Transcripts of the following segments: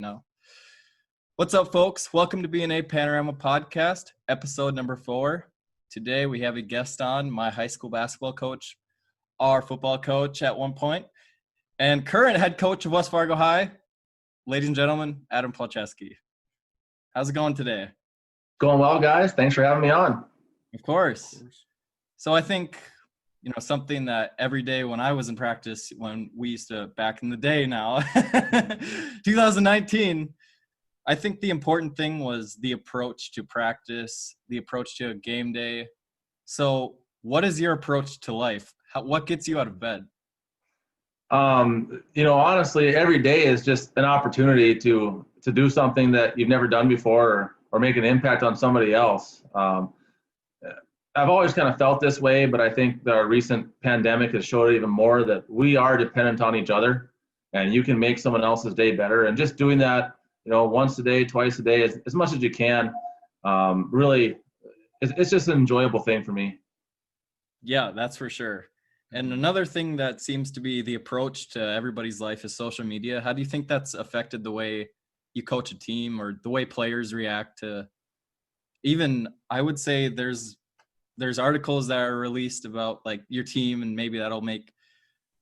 No. What's up, folks? Welcome to B&A Panorama Podcast, episode number 4. Today we have a guest on, my high school basketball coach, our football coach at one point, and current head coach of West Fargo High, ladies and gentlemen, Adam Palczewski. How's it going today? Going well, guys. Thanks for having me on. Of course. So I think, something that every day when I was in practice, when we used to, back in the day now, 2019, I think the important thing was the approach to practice, the approach to a game day. So what is your approach to life? What gets you out of bed? Honestly, every day is just an opportunity to do something that you've never done before or make an impact on somebody else. I've always kind of felt this way, but I think the recent pandemic has showed even more that we are dependent on each other, and you can make someone else's day better. And just doing that, once a day, twice a day, as much as you can, really, it's just an enjoyable thing for me. Yeah, that's for sure. And another thing that seems to be the approach to everybody's life is social media. How do you think that's affected the way you coach a team or the way players react to, even, I would say there's articles that are released about like your team, and maybe that'll make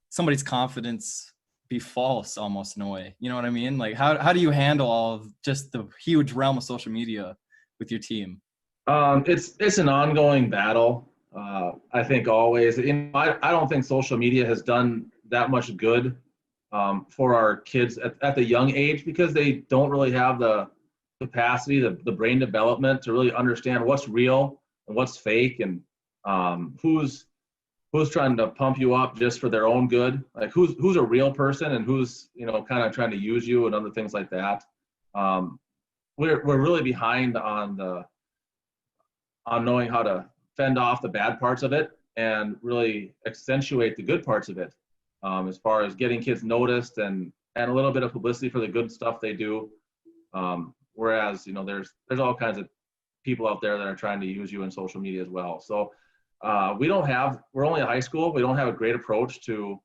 somebody's confidence be false almost in a way. You know what I mean? Like how do you handle all of just the huge realm of social media with your team? It's an ongoing battle. I think always, I don't think social media has done that much good for our kids at the young age, because they don't really have the capacity, the brain development to really understand what's real and what's fake, and who's trying to pump you up just for their own good, like who's a real person and who's kind of trying to use you and other things like that. We're really behind on knowing how to fend off the bad parts of it and really accentuate the good parts of it, as far as getting kids noticed and a little bit of publicity for the good stuff they do. Whereas there's all kinds of people out there that are trying to use you in social media as well. So we're only a high school. We don't have a great approach to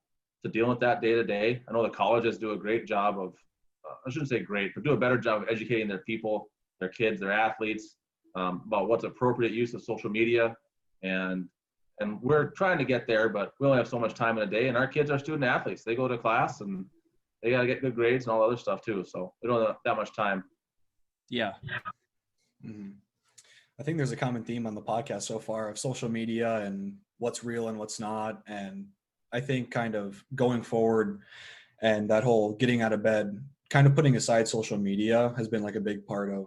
dealing with that day to day. I know the colleges do a great job of, I shouldn't say great, but do a better job of educating their people, their kids, their athletes, about what's appropriate use of social media. And we're trying to get there, but we only have so much time in a day, and our kids are student athletes. They go to class and they got to get good grades and all other stuff too. So we don't have that much time. Yeah. Mm-hmm. I think there's a common theme on the podcast so far of social media and what's real and what's not. And I think kind of going forward and that whole getting out of bed, kind of putting aside social media has been like a big part of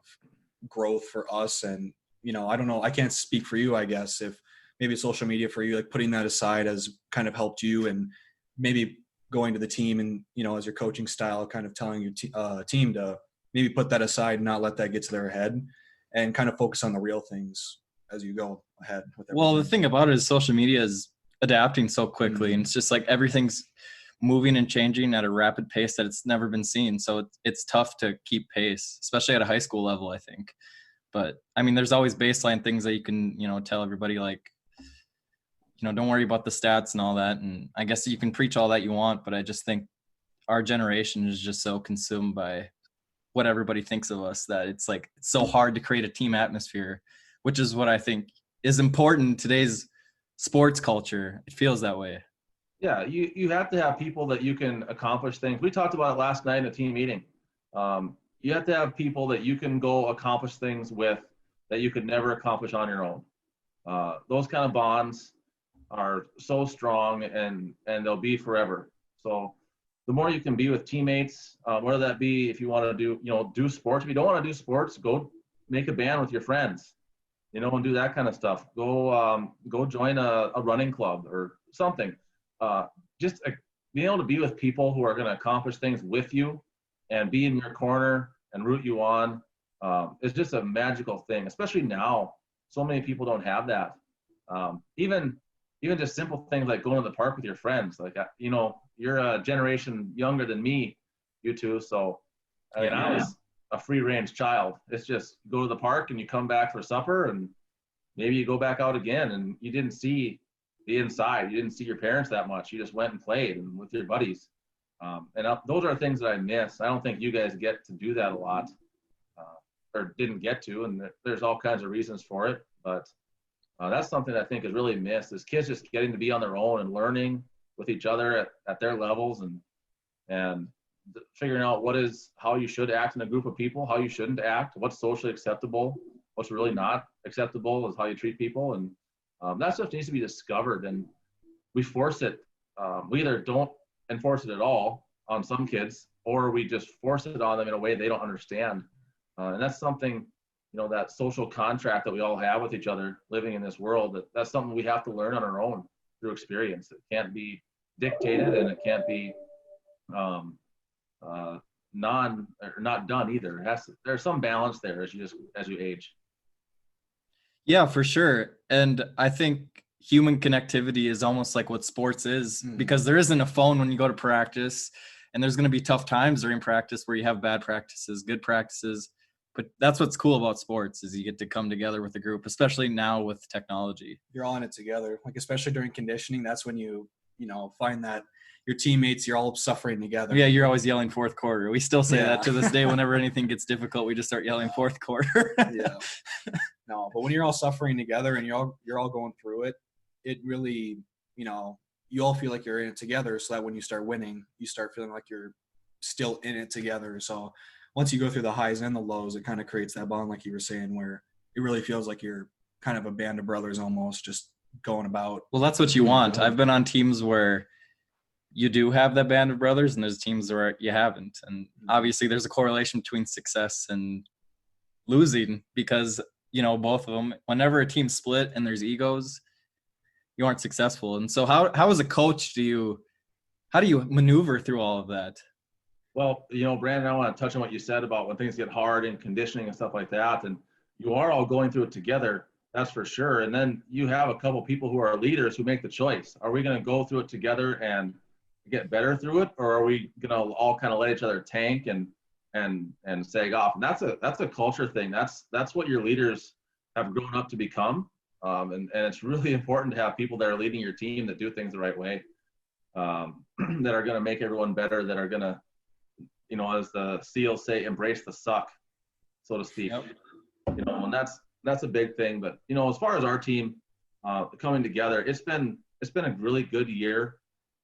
growth for us. And, I don't know, I can't speak for you, I guess, if maybe social media for you, like putting that aside has kind of helped you, and maybe going to the team and, as your coaching style, kind of telling your team to maybe put that aside and not let that get to their head, and kind of focus on the real things as you go ahead with everything. Well, the thing about it is social media is adapting so quickly, and it's just like everything's moving and changing at a rapid pace that it's never been seen. So it's tough to keep pace, especially at a high school level, I think. But I mean, there's always baseline things that you can, tell everybody, like, don't worry about the stats and all that. And I guess you can preach all that you want, but I just think our generation is just so consumed by what everybody thinks of us that it's like it's so hard to create a team atmosphere, which is what I think is important in today's sports culture. It feels that way. Yeah, you have to have people that you can accomplish things. We talked about it last night in a team meeting. You have to have people that you can go accomplish things with that you could never accomplish on your own. Those kind of bonds are so strong, and they'll be forever. So the more you can be with teammates, whether that be if you want to do sports. If you don't want to do sports, go make a band with your friends, and do that kind of stuff. Go join a running club or something. Just being able to be with people who are going to accomplish things with you and be in your corner and root you on is just a magical thing, especially now. So many people don't have that. Even just simple things like going to the park with your friends. Like, you're a generation younger than me, you two. So, I was a free range child. It's just go to the park and you come back for supper, and maybe you go back out again, and you didn't see the inside. You didn't see your parents that much. You just went and played and with your buddies. Those are things that I miss. I don't think you guys get to do that a lot, or didn't get to, and there's all kinds of reasons for it. But that's something I think is really missed, is kids just getting to be on their own and learning with each other at their levels, and figuring out how you should act in a group of people, how you shouldn't act, what's socially acceptable, what's really not acceptable is how you treat people. And that stuff needs to be discovered, and we force it. We either don't enforce it at all on some kids, or we just force it on them in a way they don't understand. And that's something, that social contract that we all have with each other living in this world, that's something we have to learn on our own through experience. It can't be dictated, and it can't be not done either. There's some balance there as you age. Yeah, for sure. And I think human connectivity is almost like what sports is, because there isn't a phone when you go to practice, and there's going to be tough times during practice where you have bad practices, good practices. But that's what's cool about sports, is you get to come together with a group, especially now with technology. You're all in it together. Like, especially during conditioning, that's when you find that your teammates, you're all suffering together. Yeah, you're always yelling fourth quarter. We still say that to this day. Whenever anything gets difficult, we just start yelling fourth quarter. Yeah. No, but when you're all suffering together and you're all going through it, it really, you all feel like you're in it together, so that when you start winning, you start feeling like you're still in it together. So once you go through the highs and the lows, it kind of creates that bond, like you were saying, where it really feels like you're kind of a band of brothers almost, just going about. Well, that's what you want. I've been on teams where you do have that band of brothers, and there's teams where you haven't. And obviously there's a correlation between success and losing, because, both of them, whenever a team split and there's egos, you aren't successful. And so how as a coach, how do you maneuver through all of that? Well, Brandon, I want to touch on what you said about when things get hard and conditioning and stuff like that. And you are all going through it together, that's for sure. And then you have a couple people who are leaders who make the choice. Are we going to go through it together and get better through it, or are we going to all kind of let each other tank and sag off? And that's a culture thing. That's what your leaders have grown up to become. And it's really important to have people that are leading your team that do things the right way, that are going to make everyone better, that are going to, as the SEALs say, embrace the suck, so to speak. Yep. And that's a big thing. But as far as our team coming together, it's been a really good year.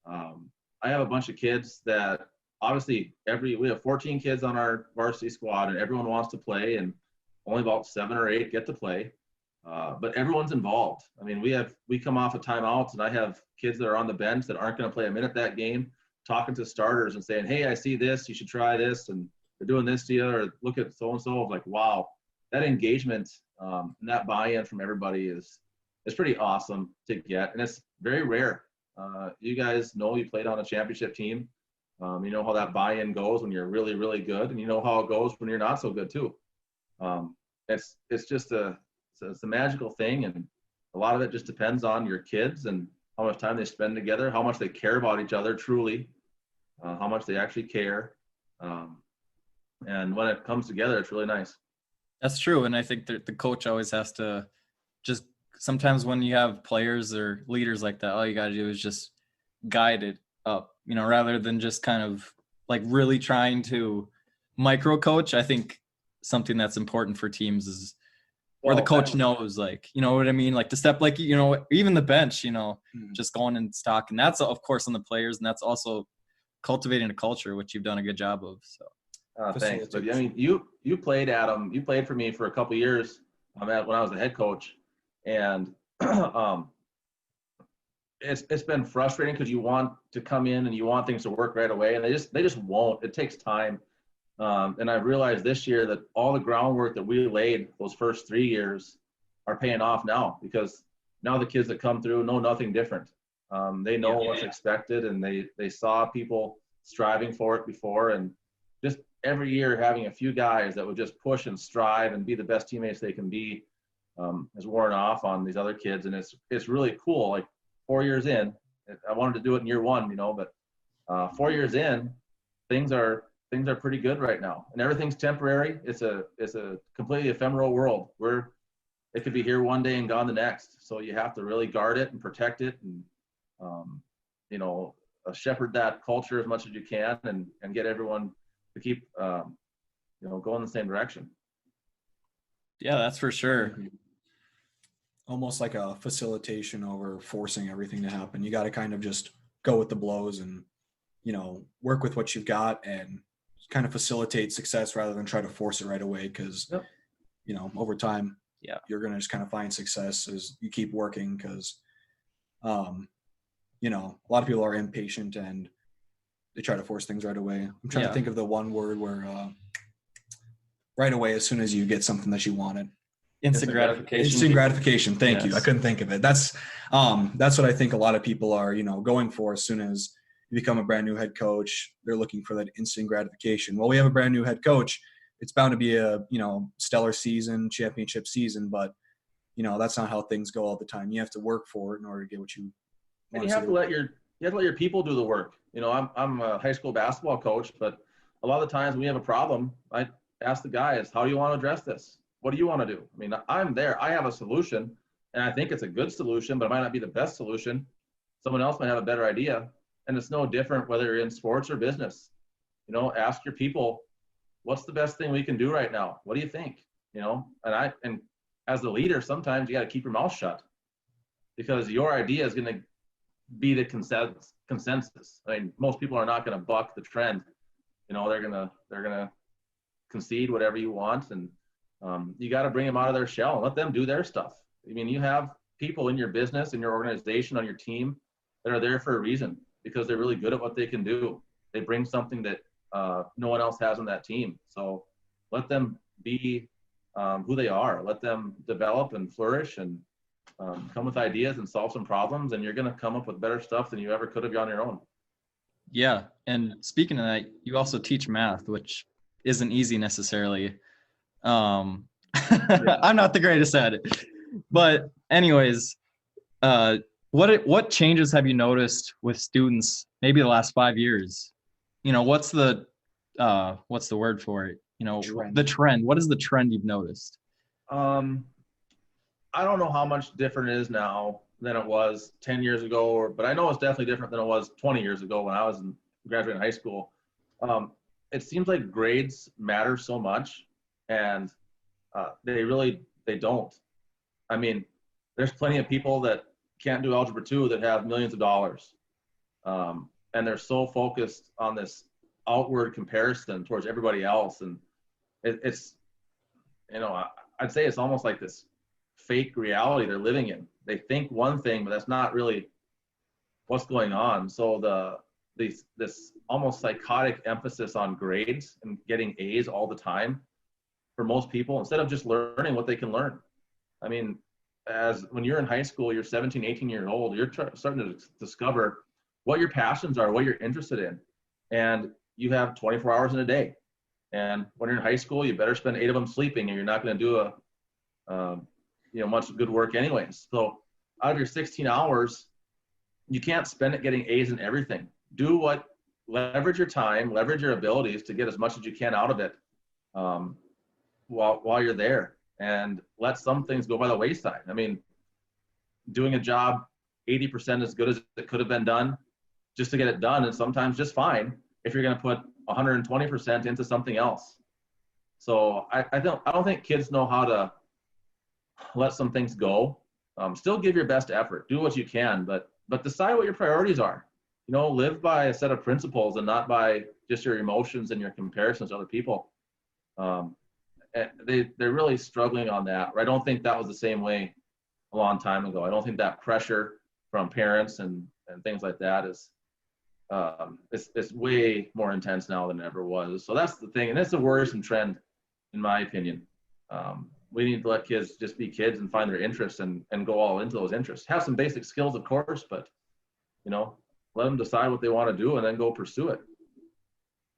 I have a bunch of kids that obviously we have 14 kids on our varsity squad, and everyone wants to play, and only about 7 or 8 get to play. But everyone's involved. I mean, we come off of timeouts, and I have kids that are on the bench that aren't going to play a minute that game, talking to starters and saying, "Hey, I see this, you should try this, and they're doing this to you, or look at so-and-so." Like, wow, that engagement and that buy-in from everybody is pretty awesome to get, and it's very rare. You guys know, you played on a championship team. You know how that buy-in goes when you're really, really good, and you know how it goes when you're not so good too. It's just it's a magical thing, and a lot of it just depends on your kids and how much time they spend together, how much they care about each other truly, how much they actually care. And when it comes together, it's really nice. That's true. And I think that the coach always has to just, sometimes when you have players or leaders like that, all you got to do is just guide it up, rather than just kind of like really trying to micro coach. I think something that's important for teams is where the coach knows, like, you know what I mean? Like to step, like, even the bench, just going in stock. And that's, of course, on the players. And that's also cultivating a culture, which you've done a good job of. So thanks. But I mean, you played, Adam, you played for me for a couple of years when I was the head coach. And it's been frustrating because you want to come in and you want things to work right away, and they just won't. It takes time. And I've realized this year that all the groundwork that we laid those first 3 years are paying off now, because now the kids that come through know nothing different. They know what's expected, and they saw people striving for it before, and just every year having a few guys that would just push and strive and be the best teammates they can be has worn off on these other kids. And it's really cool. Like 4 years in, I wanted to do it in year 1, but 4 years in, things are pretty good right now, and everything's temporary. It's a completely ephemeral world where it could be here one day and gone the next. So you have to really guard it and protect it. And shepherd that culture as much as you can and get everyone to keep, going in the same direction. Yeah, that's for sure. Almost like a facilitation over forcing everything to happen. You got to kind of just go with the blows and, work with what you've got and kind of facilitate success rather than try to force it right away. Because, over time, you're going to just kind of find success as you keep working because, a lot of people are impatient and they try to force things right away. I'm trying to think of the one word where right away, as soon as you get something that you wanted. Instant gratification. Instant gratification. Thank you. I couldn't think of it. That's what I think a lot of people are, going for as soon as you become a brand new head coach. They're looking for that instant gratification. Well, we have a brand new head coach. It's bound to be a, stellar season, championship season, but that's not how things go all the time. You have to work for it in order to get what you want. And you have to let your people do the work. I'm a high school basketball coach, but a lot of the times when we have a problem, I ask the guys, how do you want to address this? What do you want to do? I mean, I'm there. I have a solution, and I think it's a good solution, but it might not be the best solution. Someone else might have a better idea, and it's no different whether you're in sports or business. Ask your people, what's the best thing we can do right now? What do you think? And as the leader, sometimes you got to keep your mouth shut because your idea is going to be the consensus. I mean, most people are not going to buck the trend. They're gonna concede whatever you want, and you got to bring them out of their shell and let them do their stuff. I mean, you have people in your business, in your organization, on your team that are there for a reason because they're really good at what they can do. They bring something that no one else has on that team. So let them be who they are. Let them develop and flourish and come with ideas and solve some problems, and you're going to come up with better stuff than you ever could have on your own. Yeah. And speaking of that, you also teach math, which isn't easy necessarily. I'm not the greatest at it, but anyways, what changes have you noticed with students maybe the last 5 years? What's the word for it? Trend. The trend. What is the trend you've noticed? I don't know how much different it is now than it was 10 years ago, but I know it's definitely different than it was 20 years ago when I was graduating high school. It seems like grades matter so much, and they don't. I mean, there's plenty of people that can't do Algebra 2 that have millions of dollars. And they're so focused on this outward comparison towards everybody else. And it's I'd say it's almost like this fake reality they're living in. They think one thing, but that's not really what's going on. So this almost psychotic emphasis on grades and getting A's all the time for most people, instead of just learning what they can learn. I mean, when you're in high school, you're 17, 18 years old, you're starting to discover what your passions are, what you're interested in. And you have 24 hours in a day. And when you're in high school, you better spend 8 of them sleeping, or you're not going to do much good work anyways. So out of your 16 hours, you can't spend it getting A's in everything. Leverage your time, leverage your abilities to get as much as you can out of it while you're there, and let some things go by the wayside. I mean, doing a job 80% as good as it could have been done just to get it done is sometimes just fine if you're going to put 120% into something else. So I don't think kids know how to let some things go. Still give your best effort, do what you can, but decide what your priorities are. Live by a set of principles and not by just your emotions and your comparisons to other people. They're really struggling on that. I don't think that was the same way a long time ago. I don't think that pressure from parents and things like that is it's way more intense now than it ever was. So that's the thing, and it's a worrisome trend, in my opinion. We need to let kids just be kids and find their interests and go all into those interests. Have some basic skills, of course, but let them decide what they want to do and then go pursue it.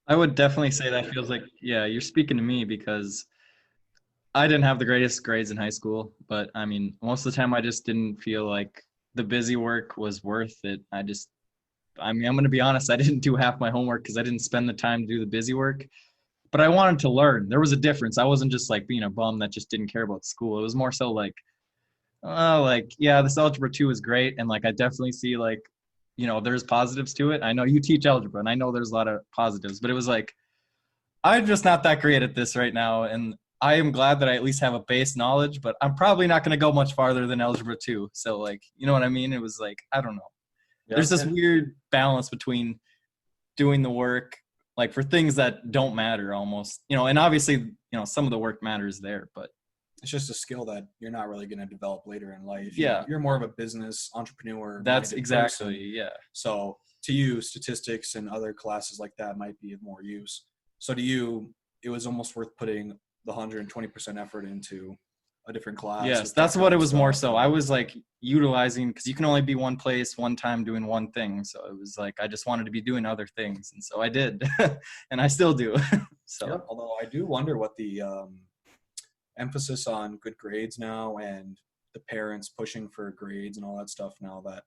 I would definitely say that feels like, you're speaking to me, because I didn't have the greatest grades in high school, but I mean, most of the time I just didn't feel like the busy work was worth it. I'm going to be honest, I didn't do half my homework because I didn't spend the time to do the busy work, but I wanted to learn. There was a difference. I wasn't just like being a bum that just didn't care about school. It was more so like, this Algebra 2 is great. And like, I definitely see like there's positives to it. I know you teach algebra, and I know there's a lot of positives, but it was like, I'm just not that great at this right now. And I am glad that I at least have a base knowledge, but I'm probably not going to go much farther than algebra 2. So like, you know what I mean? It was like, I don't know. Yeah. There's this weird balance between doing the work, like for things that don't matter almost, and obviously, some of the work matters there, but it's just a skill that you're not really going to develop later in life. Yeah. You're more of a business entrepreneur. That's exactly, person. yeah. So to you, statistics and other classes like that might be of more use. So to you, it was almost worth putting the 120% effort into a different class. Yes, that's what it was more so. I was like utilizing, because you can only be one place, one time doing one thing. So it was like, I just wanted to be doing other things. And so I did, and I still do. So, yep. Although I do wonder what the emphasis on good grades now, and the parents pushing for grades and all that stuff now, that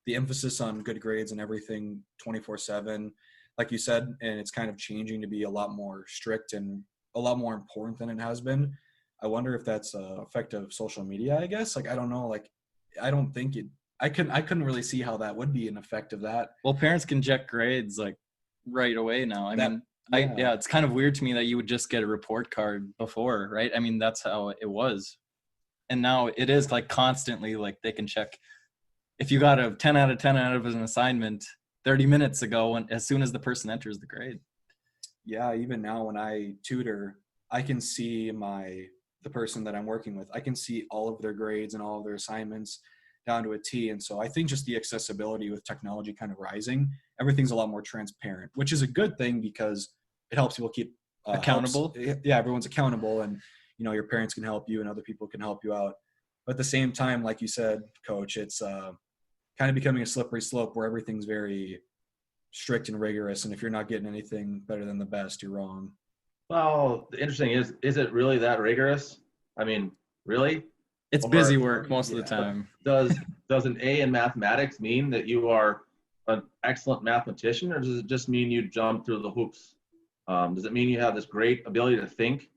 the emphasis on good grades and everything 24/7, like you said, and it's kind of changing to be a lot more strict and a lot more important than it has been. I wonder if that's an effect of social media, I guess. Like, I don't know. Like, I don't think I couldn't really see how that would be an effect of that. Well, parents can check grades like right away now. I mean, it's kind of weird to me that you would just get a report card before, right? I mean, that's how it was. And now it is like constantly, like they can check if you got a 10 out of 10 out of an assignment 30 minutes ago, and as soon as the person enters the grade. Yeah, even now when I tutor, I can see the person that I'm working with. I can see all of their grades and all of their assignments down to a T. And so I think just the accessibility with technology kind of rising, everything's a lot more transparent, which is a good thing because it helps people keep accountable. Everyone's accountable, and your parents can help you and other people can help you out. But at the same time, like you said, Coach, it's kind of becoming a slippery slope where everything's very strict and rigorous, and if you're not getting anything better than the best, you're wrong. Well, the interesting is it really that rigorous? I mean, really? It's busy work most of the time. Does an A in mathematics mean that you are an excellent mathematician, or does it just mean you jump through the hoops? Does it mean you have this great ability to think,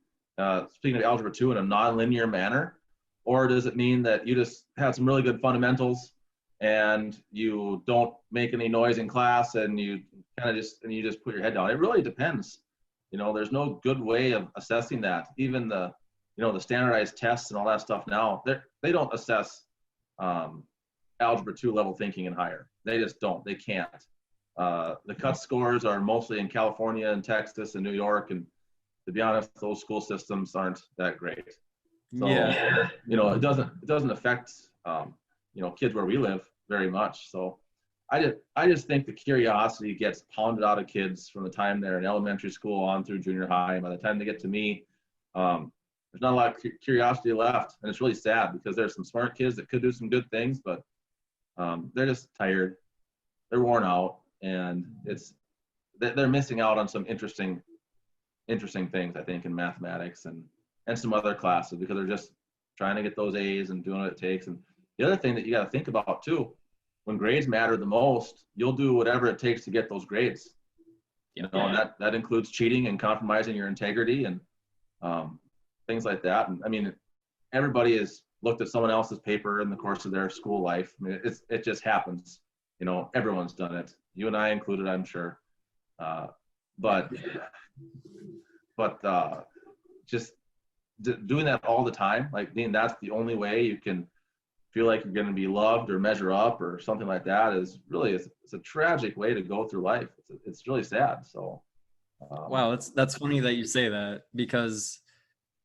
speaking of algebra 2, in a nonlinear manner? Or does it mean that you just have some really good fundamentals and you don't make any noise in class and you just put your head down? It really depends. There's no good way of assessing that. Even the standardized tests and all that stuff now, they don't assess algebra 2 level thinking and higher. They just don't. They can't. The cut scores are mostly in California and Texas and New York, and to be honest, those school systems aren't that great. So, yeah. It doesn't affect kids where we live very much. So I just think the curiosity gets pounded out of kids from the time they're in elementary school on through junior high. And by the time they get to me, there's not a lot of curiosity left. And it's really sad because there's some smart kids that could do some good things, but they're just tired. They're worn out, and they're missing out on some interesting things, I think, in mathematics and some other classes, because they're just trying to get those A's and doing what it takes. And the other thing that you got to think about too, when grades matter the most, you'll do whatever it takes to get those grades. And that includes cheating and compromising your integrity and things like that. And I mean, everybody has looked at someone else's paper in the course of their school life. I mean, it just happens. Everyone's done it. You and I included, I'm sure. But just doing that all the time, like, Dean, that's the only way you can feel like you're going to be loved or measure up or something like that, is really, it's a tragic way to go through life. It's really sad. So wow, that's funny that you say that, because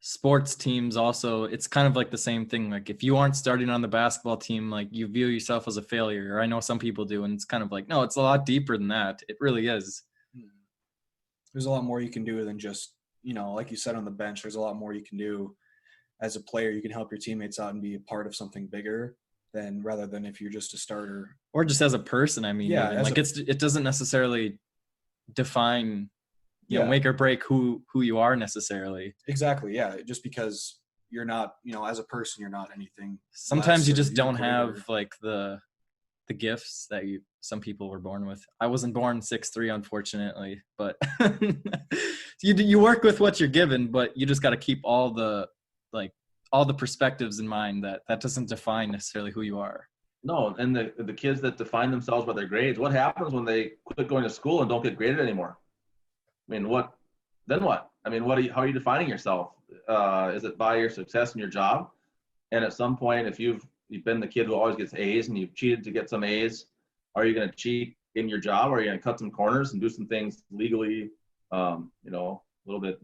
sports teams also, it's kind of like the same thing. Like, if you aren't starting on the basketball team, like, you view yourself as a failure, or I know some people do, and it's kind of like, no, it's a lot deeper than that. It really is. There's a lot more you can do than just, like you said, on the bench. There's a lot more you can do as a player. You can help your teammates out and be a part of something bigger rather than if you're just a starter. Or just as a person. I mean, it doesn't necessarily define, make or break who you are necessarily. Exactly. Yeah. Just because you're not, as a person, you're not anything. Sometimes you just don't have like the gifts that some people were born with. I wasn't born 6'3", unfortunately, but you work with what you're given, but you just got to keep all the perspectives in mind that doesn't define necessarily who you are. No, and the kids that define themselves by their grades, what happens when they quit going to school and don't get graded anymore? I mean, then what? I mean, how are you defining yourself? Is it by your success in your job? And at some point, if you've been the kid who always gets A's and you've cheated to get some A's, are you going to cheat in your job? Or are you going to cut some corners and do some things legally, a little bit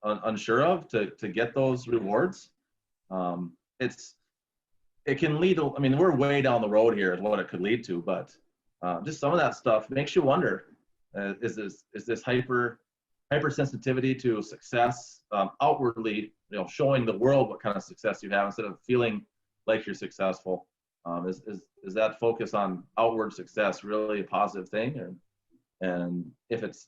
unsure of to get those rewards? It can lead to, I mean, we're way down the road here is what it could lead to, but just some of that stuff makes you wonder, is this hypersensitivity to success outwardly, showing the world what kind of success you have instead of feeling like you're successful? Is that focus on outward success really a positive thing? And if it's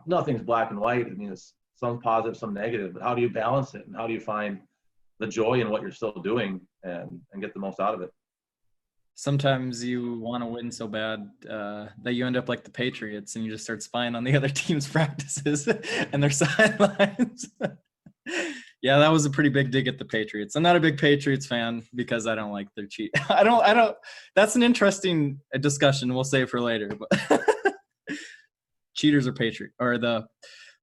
nothing's black and white, I mean, it's some positive, some negative, but how do you balance it? And how do you find the joy in what you're still doing and get the most out of it? Sometimes you want to win so bad that you end up like the Patriots and you just start spying on the other team's practices and their sidelines. Yeah, that was a pretty big dig at the Patriots. I'm not a big Patriots fan because I don't like their cheat. I don't. That's an interesting discussion. We'll save for later. But cheaters or the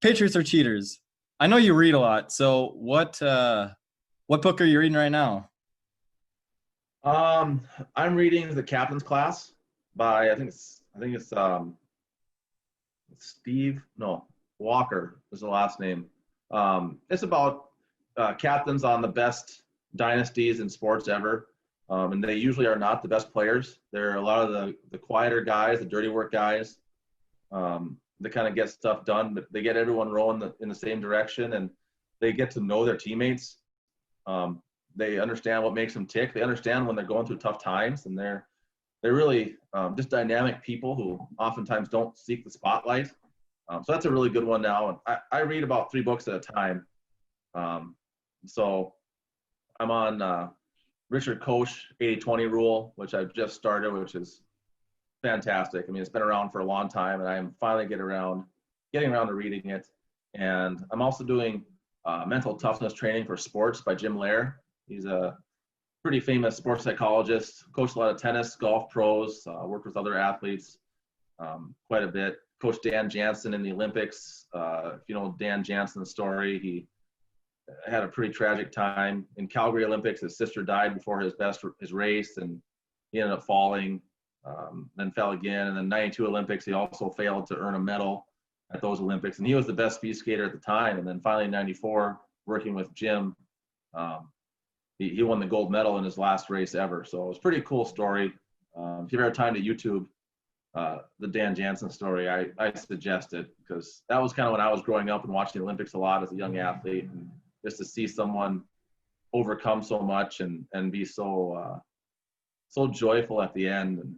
Patriots are cheaters. I know you read a lot. So what book are you reading right now? I'm reading The Captain's Class by I think it's Walker is the last name. It's about captains on the best dynasties in sports ever, and they usually are not the best players. They're a lot of the quieter guys, the dirty work guys. They kind of get stuff done, but they get everyone rowing in the same direction, and they get to know their teammates. They understand what makes them tick. They understand when they're going through tough times, and they're really just dynamic people who oftentimes don't seek the spotlight. So that's a really good one now. And I read about 3 books at a time. So I'm on Richard Koch 80-20 rule, which I've just started, which is fantastic. I mean, it's been around for a long time, and I am finally getting around to reading it. And I'm also doing mental toughness training for sports by Jim Lair. He's a pretty famous sports psychologist, coached a lot of tennis, golf pros, worked with other athletes quite a bit. Coached Dan Jansen in the Olympics. If you know Dan Jansen's story, he had a pretty tragic time in Calgary Olympics. His sister died before his race, and he ended up falling, then fell again. And then 92 Olympics, he also failed to earn a medal at those Olympics. And he was the best speed skater at the time. And then finally in 94, working with Jim, he won the gold medal in his last race ever. So it was a pretty cool story. If you've ever time to YouTube the Dan Jansen story, I suggest it, because that was kind of when I was growing up and watching the Olympics a lot as a young athlete. And just to see someone overcome so much and be so joyful at the end. And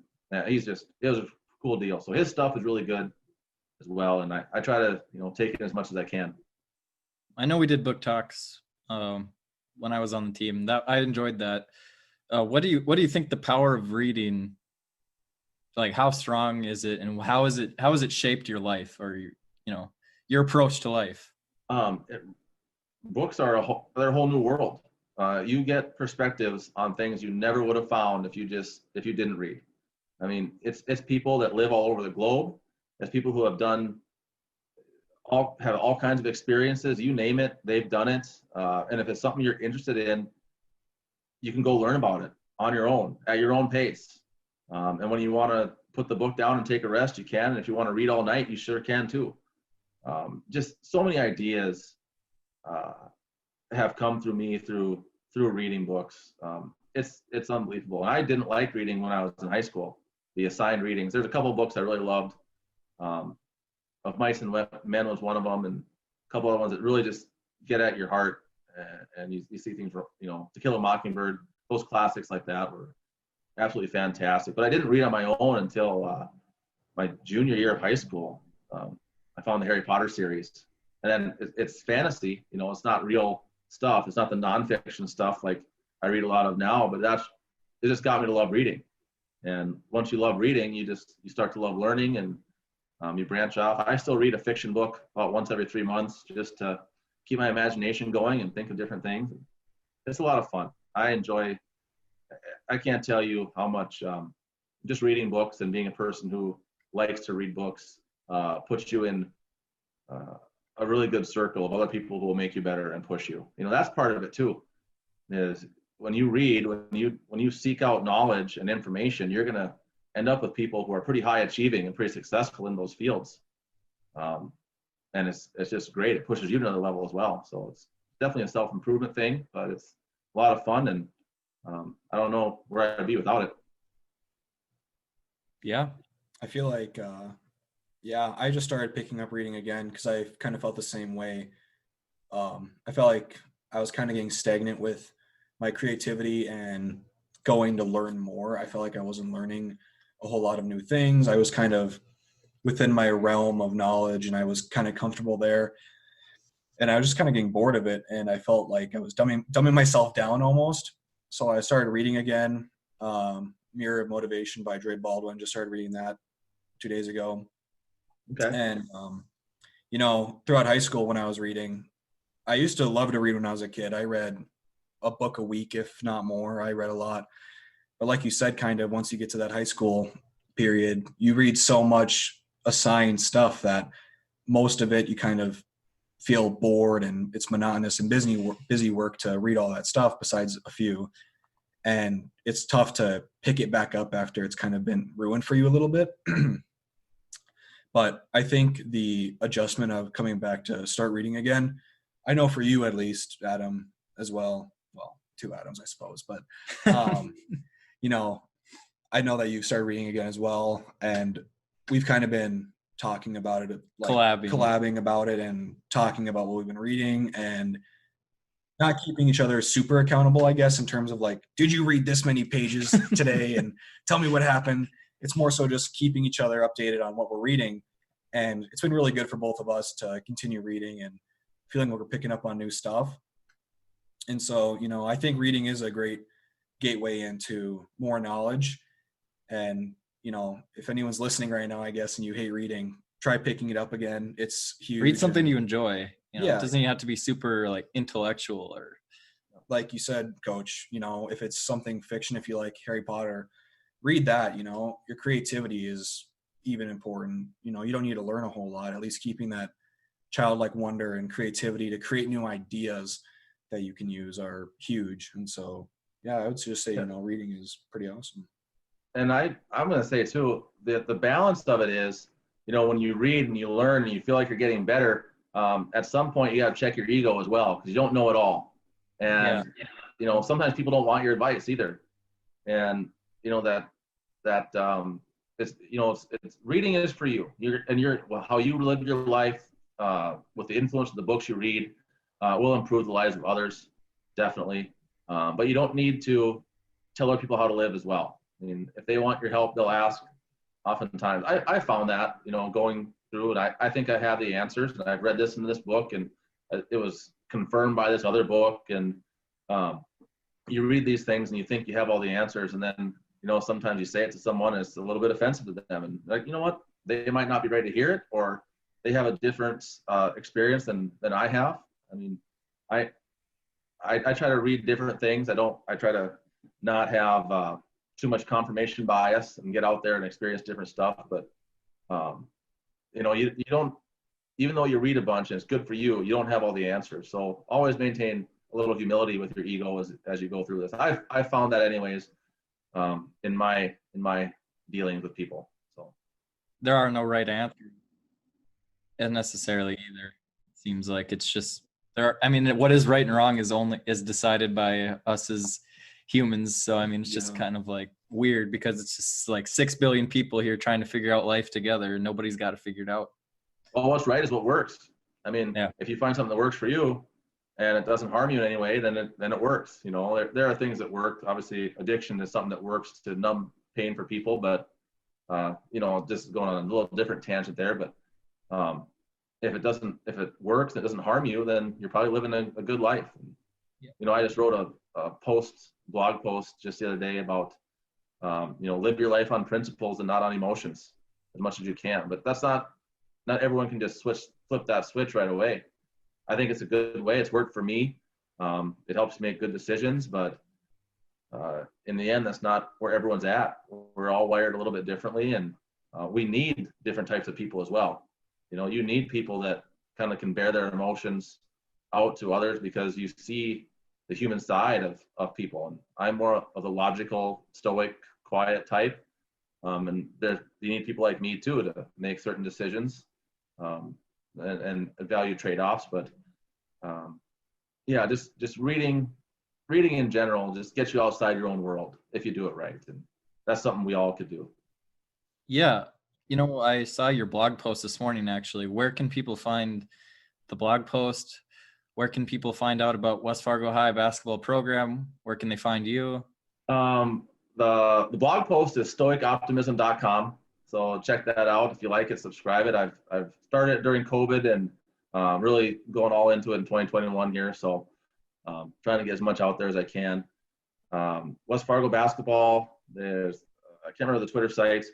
it was a cool deal. So his stuff is really good as well. And I try to, take it as much as I can. I know we did book talks when I was on the team. That I enjoyed that. What do you think the power of reading, like how strong is it, and how has it shaped your life, or your approach to life? Books are they're a whole new world. You get perspectives on things you never would have found if you didn't read. I mean, it's people that live all over the globe. It's people who have have all kinds of experiences. You name it, they've done it. And if it's something you're interested in, you can go learn about it on your own, at your own pace. And when you want to put the book down and take a rest, you can. And if you want to read all night, you sure can too. Just so many ideas have come through me through reading books. It's unbelievable. And I didn't like reading when I was in high school, the assigned readings. There's a couple of books I really loved. Of Mice and Men was one of them, and a couple of ones that really just get at your heart, and you see things, To Kill a Mockingbird, those classics like that were absolutely fantastic. But I didn't read on my own until my junior year of high school. I found the Harry Potter series, and then it's fantasy. It's not real stuff. It's not the nonfiction stuff like I read a lot of now. But it just got me to love reading. And once you love reading, you start to love learning, and you branch off. I still read a fiction book about once every 3 months just to keep my imagination going and think of different things. It's a lot of fun. I enjoy I can't tell you how much just reading books and being a person who likes to read books puts you in a really good circle of other people who will make you better and push you. That's part of it too, is when you read, when you seek out knowledge and information, you're going to end up with people who are pretty high achieving and pretty successful in those fields. And it's just great. It pushes you to another level as well. So it's definitely a self-improvement thing, but it's a lot of fun, and I don't know where I'd be without it. Yeah. I feel like, I just started picking up reading again because I kind of felt the same way. I felt like I was kind of getting stagnant with my creativity and going to learn more. I felt like I wasn't learning a whole lot of new things. I was kind of within my realm of knowledge and I was kind of comfortable there. And I was just kind of getting bored of it. And I felt like I was dumbing myself down almost. So I started reading again. Mirror of Motivation by Dre Baldwin. Just started reading that 2 days ago. Okay. And, throughout high school when I was reading, I used to love to read when I was a kid. I read a book a week, if not more. I read a lot. But like you said, kind of once you get to that high school period, you read so much assigned stuff that most of it you kind of feel bored and it's monotonous and busy work to read all that stuff besides a few. And it's tough to pick it back up after it's kind of been ruined for you a little bit. But I think the adjustment of coming back to start reading again, I know for you at least, Adam, as well. Well, two Adams, I suppose. But, I know that you started reading again as well. And we've kind of been talking about it, like collabing about it and talking about what we've been reading and not keeping each other super accountable, I guess, in terms of like, did you read this many pages today and tell me what happened? It's more so just keeping each other updated on what we're reading. And it's been really good for both of us to continue reading and feeling like we're picking up on new stuff. And so, I think reading is a great gateway into more knowledge. And, if anyone's listening right now, I guess, and you hate reading, try picking it up again. It's huge. Read something you enjoy. Yeah. It doesn't even have to be super like intellectual or like you said, Coach, if it's something fiction, if you like Harry Potter, read that. Your creativity is even important. You don't need to learn a whole lot, at least keeping that childlike wonder and creativity to create new ideas that you can use are huge. And so, I would just say, reading is pretty awesome. And I'm going to say too, that the balance of it is, when you read and you learn and you feel like you're getting better, at some point you got to check your ego as well, because you don't know it all. And, sometimes people don't want your advice either. And, it's reading is for you. How you live your life with the influence of the books you read will improve the lives of others, definitely. But you don't need to tell other people how to live as well. I mean, if they want your help, they'll ask. Oftentimes, I found that, going through it, I think I have the answers, and I've read this in this book, and it was confirmed by this other book. And you read these things and you think you have all the answers, and then, sometimes you say it to someone and it's a little bit offensive to them, and like, you know what, they might not be ready to hear it, or they have a different experience than I have. I mean, I try to read different things. I try to not have too much confirmation bias and get out there and experience different stuff. But, you don't, even though you read a bunch and it's good for you, you don't have all the answers. So always maintain a little humility with your ego as you go through this. I found that anyways, in my dealings with people. So there are no right answers necessarily either. It seems like it's just what is right and wrong is decided by us as humans. So it's just kind of like weird, because it's just like 6 billion people here trying to figure out life together, and nobody's got it figured out. Well, what's right is what works. If you find something that works for you and it doesn't harm you in any way, then it works. There are things that work. Obviously, addiction is something that works to numb pain for people, but just going on a little different tangent there. But if it works and it doesn't harm you, then you're probably living a good life. I just wrote a blog post just the other day about live your life on principles and not on emotions as much as you can. But that's not everyone can just flip that switch right away. I think it's a good way. It's worked for me. It helps make good decisions, but in the end, that's not where everyone's at. We're all wired a little bit differently, and we need different types of people as well. You need people that kind of can bear their emotions out to others, because you see the human side of people. And I'm more of the logical, stoic, quiet type. And you need people like me too to make certain decisions and value trade-offs. But yeah, just reading in general just gets you outside your own world if you do it right. And that's something we all could do. Yeah. I saw your blog post this morning, actually. Where can people find the blog post? Where can people find out about West Fargo High basketball program? Where can they find you? The blog post is stoicoptimism.com. So check that out. If you like it, subscribe it. I've started it during COVID and really going all into it in 2021 here. So trying to get as much out there as I can. West Fargo basketball, I can't remember the Twitter site.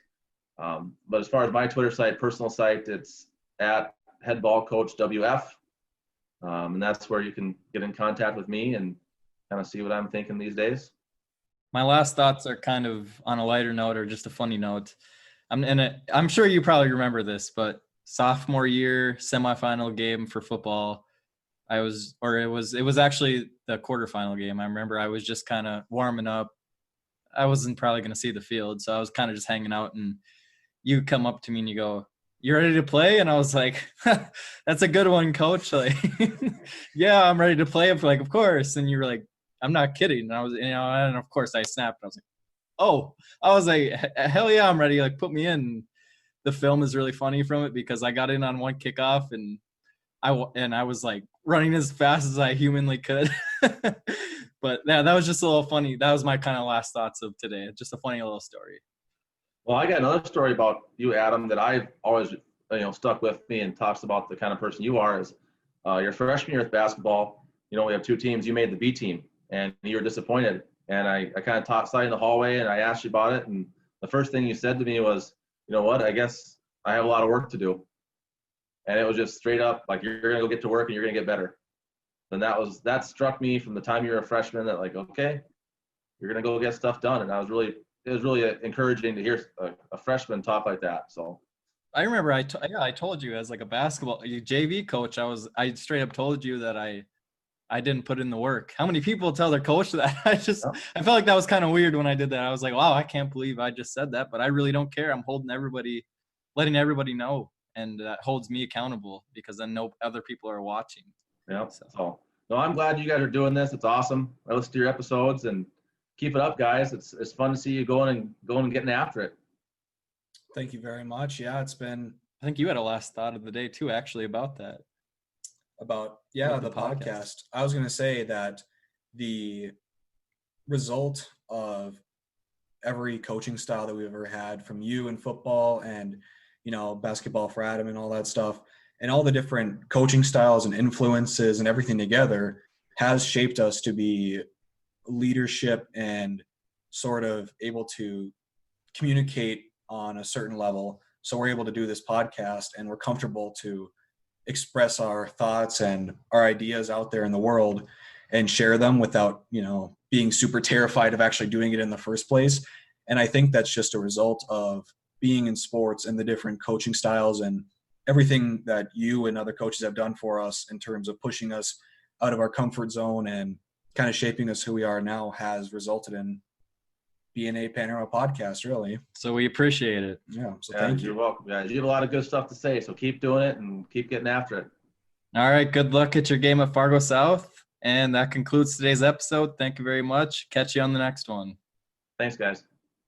But as far as my Twitter site, personal site, it's at headballcoachwf. And that's where you can get in contact with me and kind of see what I'm thinking these days. My last thoughts are kind of on a lighter note, or just a funny note. I'm sure you probably remember this, but sophomore year semifinal game for football, it was actually the quarterfinal game. I remember I was just kind of warming up. I wasn't probably going to see the field, so I was kind of just hanging out, and you come up to me and you go, "You ready to play?" And I was like, "That's a good one, coach." Like, yeah, I'm ready to play. I'm like, of course. And you were like, "I'm not kidding." And I was, and of course I snapped. I was like, "Oh," I was like, "Hell yeah, I'm ready. Like, put me in." The film is really funny from it because I got in on one kickoff and I was like running as fast as I humanly could. But yeah, that was just a little funny. That was my kind of last thoughts of today. Just a funny little story. Well, I got another story about you, Adam, that I've always, stuck with me and talks about the kind of person you are. Is your freshman year with basketball, we have two teams. You made the B team and you were disappointed. And I kind of talked outside in the hallway and I asked you about it. And the first thing you said to me was, "You know what, I guess I have a lot of work to do." And it was just straight up like, you're going to go get to work and you're going to get better. And that struck me from the time you were a freshman, that like, okay, you're going to go get stuff done. And it was really encouraging to hear a freshman talk like that. So I remember I told you as like a basketball JV coach, I straight up told you that I didn't put in the work. How many people tell their coach that? I felt like that was kind of weird when I did that. I was like, wow, I can't believe I just said that, but I really don't care. I'm letting everybody know, and that holds me accountable because then no other people are watching. Yeah. So no, I'm glad you guys are doing this. It's awesome. I listen to your episodes and keep it up, guys. It's fun to see you going and getting after it. Thank you very much. Yeah, it's been. I think you had a last thought of the day too, actually, about that. About the podcast. I was going to say that the result of every coaching style that we've ever had, from you in football and basketball for Adam and all that stuff, and all the different coaching styles and influences and everything together, has shaped us to be leadership and sort of able to communicate on a certain level. So we're able to do this podcast and we're comfortable to express our thoughts and our ideas out there in the world and share them without, being super terrified of actually doing it in the first place. And I think that's just a result of being in sports and the different coaching styles and everything that you and other coaches have done for us in terms of pushing us out of our comfort zone and kind of shaping us who we are now, has resulted in B&A Panorama Podcast, really. So we appreciate it. Yeah. So thank you. You're welcome, guys. You have a lot of good stuff to say, so keep doing it and keep getting after it. All right. Good luck at your game at Fargo South. And that concludes today's episode. Thank you very much. Catch you on the next one. Thanks, guys.